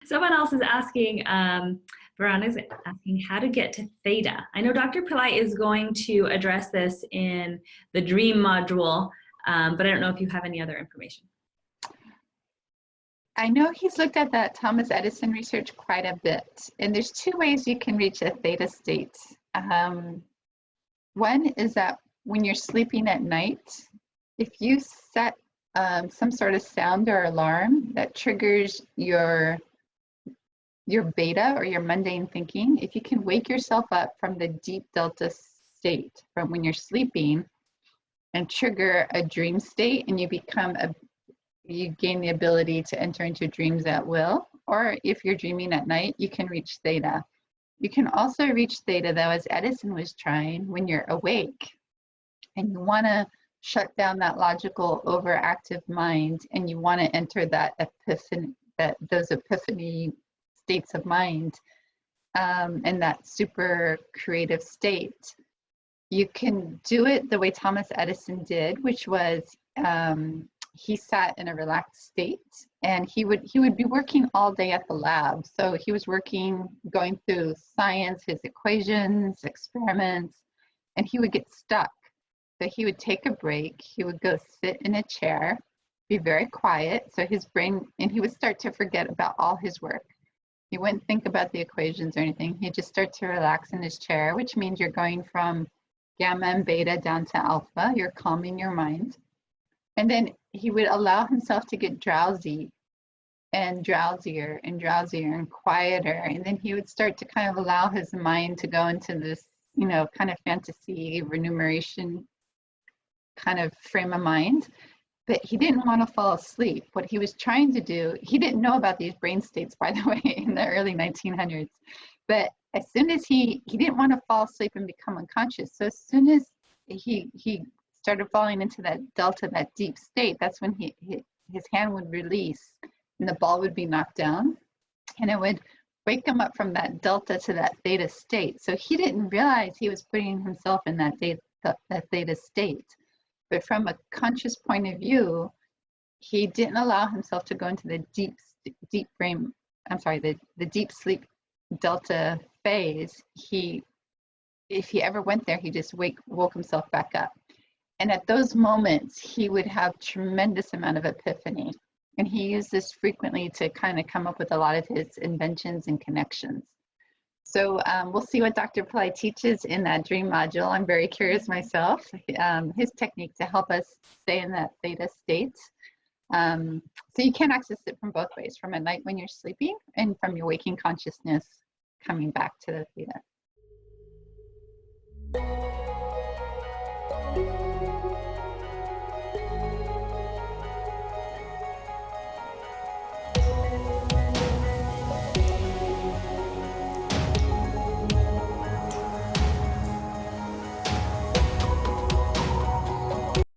Someone else is asking, Veronica's asking how to get to theta. I know Dr. Pillai is going to address this in the dream module, but I don't know if you have any other information. I know he's looked at that Thomas Edison research quite a bit, and there's two ways you can reach a theta state. One is that when you're sleeping at night, if you set some sort of sound or alarm that triggers your beta or your mundane thinking, if you can wake yourself up from the deep delta state from when you're sleeping and trigger a dream state, and you gain the ability to enter into dreams at will, or if you're dreaming at night, you can reach theta. You can also reach theta, though, as Edison was trying, when you're awake and you want to shut down that logical overactive mind, and you want to enter that epiphany, those epiphany states of mind, and that super creative state. You can do it the way Thomas Edison did, which was he sat in a relaxed state, and he would be working all day at the lab. So he was working, going through science, his equations, experiments, and he would get stuck. So he would take a break, he would go sit in a chair, be very quiet, so his brain, and he would start to forget about all his work. He wouldn't think about the equations or anything. He'd just start to relax in his chair, which means you're going from gamma and beta down to alpha. You're calming your mind. And then he would allow himself to get drowsy and drowsier and drowsier and quieter. And then he would start to kind of allow his mind to go into this, you know, kind of fantasy remuneration kind of frame of mind. But he didn't want to fall asleep. What he was trying to do, he didn't know about these brain states, by the way, in the early 1900s. But as soon as he didn't want to fall asleep and become unconscious. So as soon as he started falling into that delta, that deep state, that's when his hand would release and the ball would be knocked down, and it would wake him up from that delta to that theta state. So he didn't realize he was putting himself in that theta state. But from a conscious point of view, he didn't allow himself to go into the deep sleep delta phase. If he ever went there, he just woke himself back up. And at those moments, he would have tremendous amount of epiphany. And he used this frequently to kind of come up with a lot of his inventions and connections. So we'll see what Dr. Pillai teaches in that dream module. I'm very curious myself, his technique to help us stay in that theta state. So you can access it from both ways, from at night when you're sleeping and from your waking consciousness coming back to the theta.